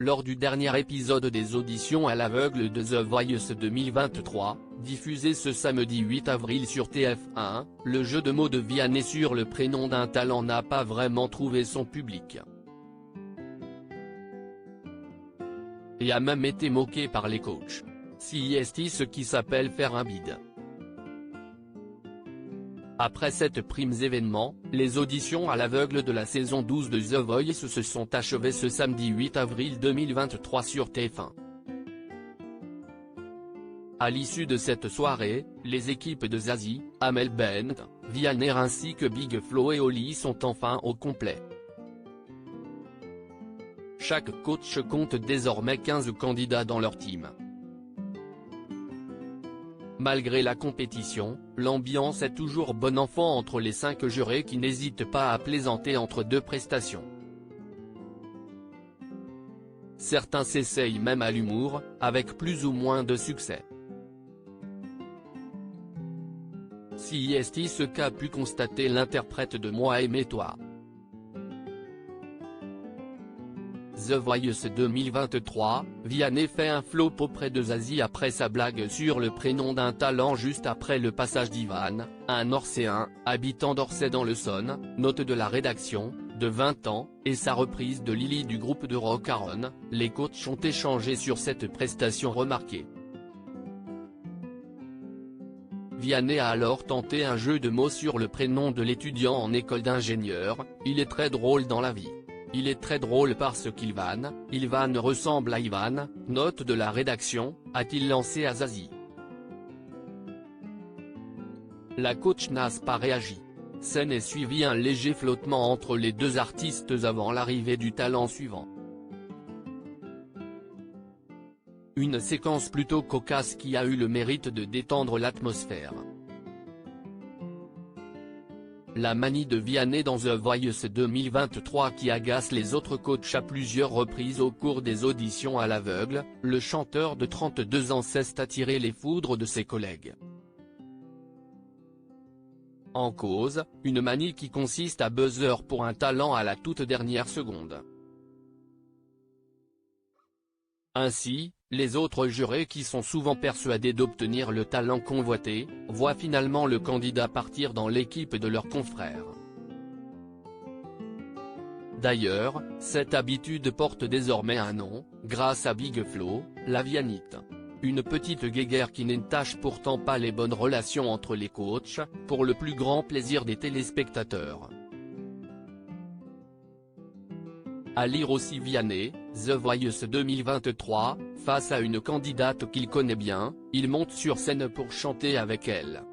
Lors du dernier épisode des auditions à l'aveugle de The Voice 2023, diffusé ce samedi 8 avril sur TF1, le jeu de mots de Vianney sur le prénom d'un talent n'a pas vraiment trouvé son public. Et a même été moqué par les coachs. C'est ce qui s'appelle faire un bide. Après cette prime événement, les auditions à l'aveugle de la saison 12 de The Voice se sont achevées ce samedi 8 avril 2023 sur TF1. À l'issue de cette soirée, les équipes de Zazie, Amel Bent, Vianney ainsi que Big Flo et Oli sont enfin au complet. Chaque coach compte désormais 15 candidats dans leur team. Malgré la compétition, l'ambiance est toujours bon enfant entre les 5 jurés qui n'hésitent pas à plaisanter entre deux prestations. Certains s'essayent même à l'humour, avec plus ou moins de succès. C'est ce qu'a pu constater l'interprète de Moi Aimer Toi. The Voice 2023, Vianney fait un flop auprès de Zazie après sa blague sur le prénom d'un talent juste après le passage d'Ivan, un Orséen, habitant d'Orsay dans le Son, note de la rédaction, de 20 ans, et sa reprise de Lily du groupe de rock Aaron. Les coachs ont échangé sur cette prestation remarquée. Vianney a alors tenté un jeu de mots sur le prénom de l'étudiant en école d'ingénieur. Il est très drôle dans la vie. Il est très drôle parce qu'Ivan ressemble à Ivan, note de la rédaction, a-t-il lancé à Zazie. La coach n'a pas réagi. Scène et suivi un léger flottement entre les deux artistes avant l'arrivée du talent suivant. Une séquence plutôt cocasse qui a eu le mérite de détendre l'atmosphère. La manie de Vianney dans The Voice 2023 qui agace les autres coachs à plusieurs reprises au cours des auditions à l'aveugle, le chanteur de 32 ans cesse d'attirer les foudres de ses collègues. En cause, une manie qui consiste à buzzer pour un talent à la toute dernière seconde. Ainsi, les autres jurés qui sont souvent persuadés d'obtenir le talent convoité, voient finalement le candidat partir dans l'équipe de leurs confrères. D'ailleurs, cette habitude porte désormais un nom, grâce à Big Flo, la Viannite. Une petite guéguerre qui n'entache pourtant pas les bonnes relations entre les coachs, pour le plus grand plaisir des téléspectateurs. À lire aussi Vianney, The Voice 2023, face à une candidate qu'il connaît bien, il monte sur scène pour chanter avec elle.